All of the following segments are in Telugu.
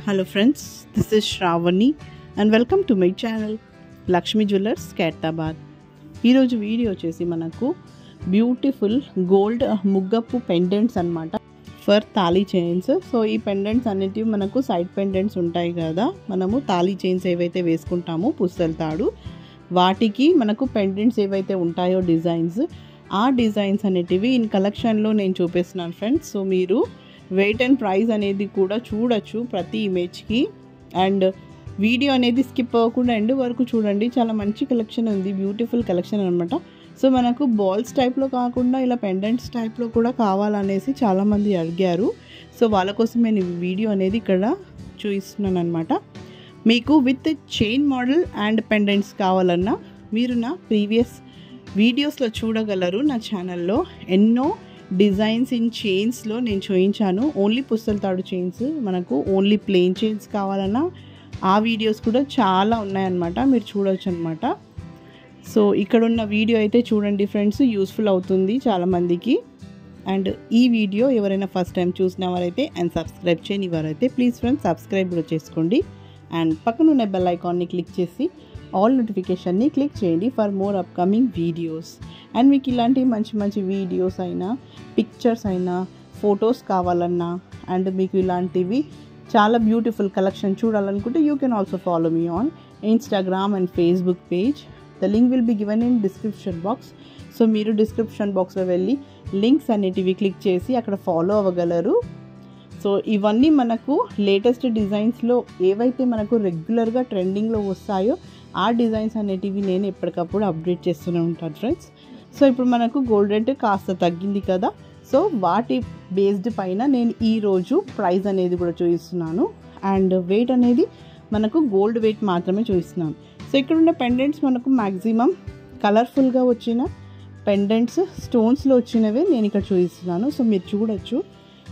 Hello friends, this is Shravani and welcome to my channel Lakshmi Jewellers Khairatabad. ఈరోజు వీడియో వచ్చేసి మనకు బ్యూటిఫుల్ గోల్డ్ ముగ్గపు పెండెంట్స్ అన్నమాట ఫర్ తాళీ చైన్స్. సో ఈ పెండెంట్స్ అన్నిటివి మనకు సైడ్ పెండెంట్స్ ఉంటాయి కదా, మనము తాళీ చైన్స్ ఏవైతే వేసుకుంటామో పుస్తల తాడు వాటికి మనకు పెండెంట్స్ ఏవైతే ఉంటాయో డిజైన్స్, ఆ డిజైన్స్ అనేటివి ఇన్ కలెక్షన్లో నేను చూపిస్తున్నాను ఫ్రెండ్స్. సో మీరు వెయిట్ అండ్ ప్రైస్ అనేది కూడా చూడొచ్చు ప్రతి ఇమేజ్కి. అండ్ వీడియో అనేది స్కిప్ అవ్వకుండా ఎండ్ వరకు చూడండి, చాలా మంచి కలెక్షన్ ఉంది, బ్యూటిఫుల్ కలెక్షన్ అనమాట. సో మనకు బాల్స్ టైప్లో కాకుండా ఇలా పెండెంట్స్ టైప్లో కూడా కావాలనేసి చాలామంది అడిగారు. సో వాళ్ళ కోసం నేను ఈ వీడియో అనేది ఇక్కడ చూపిస్తున్నాను అనమాట. మీకు with chain model and pendants కావాలన్నా మీరు నా ప్రీవియస్ వీడియోస్లో చూడగలరు. నా ఛానల్లో ఎన్నో డిజైన్స్ ఇన్ చైన్స్లో నేను చూపించాను. ఓన్లీ పుస్తల తాడు చైన్స్, మనకు ఓన్లీ ప్లెయిన్ చైన్స్ కావాలన్నా ఆ వీడియోస్ కూడా చాలా ఉన్నాయన్నమాట, మీరు చూడవచ్చు అనమాట. సో ఇక్కడ ఉన్న వీడియో అయితే చూడండి ఫ్రెండ్స్, యూస్ఫుల్ అవుతుంది చాలామందికి. అండ్ ఈ వీడియో ఎవరైనా ఫస్ట్ టైం చూసిన వారైతే అండ్ సబ్స్క్రైబ్ చేయని వారైతే ప్లీజ్ ఫ్రెండ్స్ సబ్స్క్రైబ్ కూడా చేసుకోండి. అండ్ పక్కన ఉన్న బెల్ ఐకాన్ని క్లిక్ చేసి ఆల్ నోటిఫికేషన్ని క్లిక్ చేయండి for more upcoming videos. And మీకు ఇలాంటి మంచి మంచి వీడియోస్ అయినా, పిక్చర్స్ అయినా, ఫొటోస్ కావాలన్నా, అండ్ మీకు ఇలాంటివి చాలా బ్యూటిఫుల్ కలెక్షన్ చూడాలనుకుంటే you can also follow me on Instagram and Facebook page. The link will be given in description box. So మీరు డిస్క్రిప్షన్ బాక్స్లో వెళ్ళి లింక్స్ అనేటివి క్లిక్ చేసి అక్కడ ఫాలో అవ్వగలరు. సో ఇవన్నీ మనకు లేటెస్ట్ డిజైన్స్లో ఏవైతే మనకు రెగ్యులర్గా ట్రెండింగ్లో వస్తాయో ఆ డిజైన్స్ అనేటివి నేను ఎప్పటికప్పుడు అప్డేట్ చేస్తూనే ఉంటాను ఫ్రెండ్స్. సో ఇప్పుడు మనకు గోల్డ్ రేట్ కాస్త తగ్గింది కదా, సో వాటి బేస్డ్ పైన నేను ఈరోజు ప్రైస్ అనేది కూడా చూపిస్తున్నాను. అండ్ వెయిట్ అనేది మనకు గోల్డ్ వెయిట్ మాత్రమే చూపిస్తున్నాను. సో ఇక్కడ ఉన్న పెండెంట్స్ మనకు మ్యాక్సిమం కలర్ఫుల్గా వచ్చిన పెండెంట్స్, స్టోన్స్లో వచ్చినవే నేను ఇక్కడ చూపిస్తున్నాను. సో మీరు చూడొచ్చు.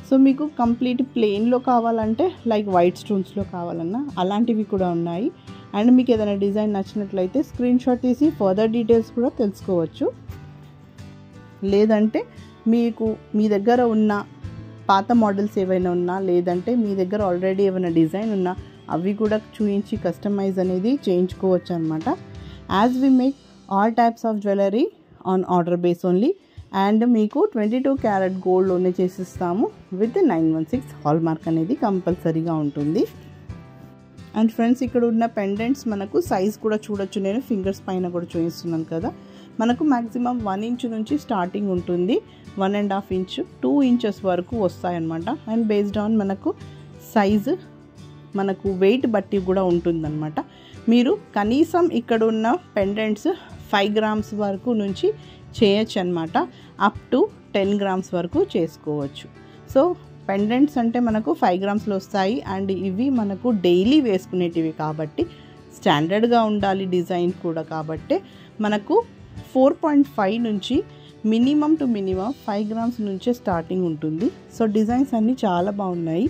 సో మీకు కంప్లీట్ ప్లెయిన్లో కావాలంటే లైక్ వైట్ స్టోన్స్లో కావాలన్నా అలాంటివి కూడా ఉన్నాయి. అండ్ మీకు ఏదైనా డిజైన్ నచ్చినట్లయితే స్క్రీన్ షాట్ తీసి ఫర్దర్ డీటెయిల్స్ కూడా తెలుసుకోవచ్చు. లేదంటే మీకు మీ దగ్గర ఉన్న పాత మోడల్స్ ఏవైనా ఉన్నా, లేదంటే మీ దగ్గర ఆల్రెడీ ఏమైనా డిజైన్ ఉన్నా అవి కూడా చూపించి కస్టమైజ్ అనేది చేయించుకోవచ్చు అనమాట. As we make all types of jewellery on order base only. And మీకు 22 క్యారెట్ గోల్డ్లోనే చేసిస్తాము విత్ 916 హాల్ మార్క్ అనేది కంపల్సరీగా ఉంటుంది. అండ్ ఫ్రెండ్స్ ఇక్కడ ఉన్న పెండెంట్స్ మనకు సైజ్ కూడా చూడొచ్చు, నేను ఫింగర్స్ పైన కూడా చూపిస్తున్నాను కదా. మనకు మ్యాక్సిమం 1 ఇంచ్ నుంచి స్టార్టింగ్ ఉంటుంది, 1.5 ఇంచ్ 2 ఇంచెస్ వరకు వస్తాయన్నమాట. అండ్ బేస్డ్ ఆన్ మనకు సైజు మనకు వెయిట్ బట్టి కూడా ఉంటుందన్నమాట. మీరు కనీసం ఇక్కడ ఉన్న పెండెంట్స్ 5 గ్రామ్స్ వరకు నుంచి చేయొచ్చు అనమాట, అప్ టు 10 గ్రామ్స్ వరకు చేసుకోవచ్చు. సో పెండెంట్స్ అంటే మనకు 5 గ్రామ్స్లో వస్తాయి. అండ్ ఇవి మనకు డైలీ వేసుకునేటివి కాబట్టి స్టాండర్డ్గా ఉండాలి డిజైన్ కూడా, కాబట్టి మనకు 4.5 నుంచి మినిమం టు మినిమం 5 గ్రామ్స్ నుంచే స్టార్టింగ్ ఉంటుంది. సో డిజైన్స్ అన్నీ చాలా బాగున్నాయి.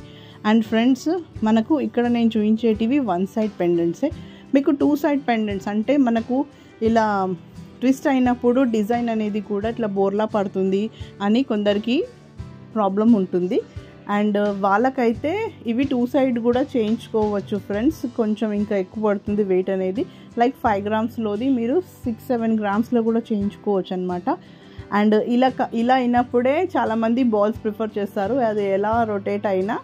అండ్ ఫ్రెండ్స్ మనకు ఇక్కడ నేను చూపించేటివి 1 సైడ్ పెండెంట్సే. మీకు 2 సైడ్ పెండెంట్స్ అంటే మనకు ఇలా ట్విస్ట్ అయినప్పుడు డిజైన్ అనేది కూడా ఇట్లా బోర్లా పడుతుంది అని కొందరికి ప్రాబ్లం ఉంటుంది. అండ్ వాళ్ళకైతే ఇవి 2 సైడ్ కూడా చేయించుకోవచ్చు ఫ్రెండ్స్. కొంచెం ఇంకా ఎక్కువ పడుతుంది వెయిట్ అనేది, లైక్ 5 గ్రామ్స్లోది మీరు 6-7 గ్రామ్స్లో కూడా చేయించుకోవచ్చు అనమాట. అండ్ ఇలా అయినప్పుడే చాలామంది బాల్స్ ప్రిఫర్ చేస్తారు, అది ఎలా రొటేట్ అయినా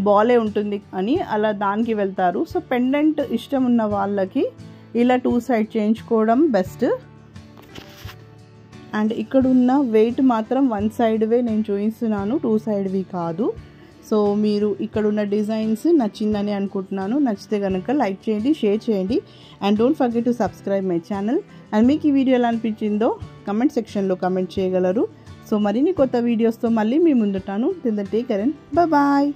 బాలే ఉంటుంది అని అలా దానికి వెళ్తారు. సో పెండెంట్ ఇష్టం ఉన్న వాళ్ళకి ఇలా 2 సైడ్ చేయించుకోవడం బెస్ట్. అండ్ ఇక్కడ ఉన్న వెయిట్ మాత్రం 1 సైడ్వే నేను చూపిస్తున్నాను, 2 సైడ్వి కాదు. సో మీరు ఇక్కడ ఉన్న డిజైన్స్ నచ్చిందని అనుకుంటున్నాను. నచ్చితే కనుక లైక్ చేయండి, షేర్ చేయండి. And don't forget to subscribe my channel. And మీకు ఈ వీడియో ఎలా అనిపించిందో కమెంట్ సెక్షన్లో కమెంట్ చేయగలరు. సో మరిన్ని కొత్త వీడియోస్తో మళ్ళీ మీ ముందుంటాను. Till then take care and bye.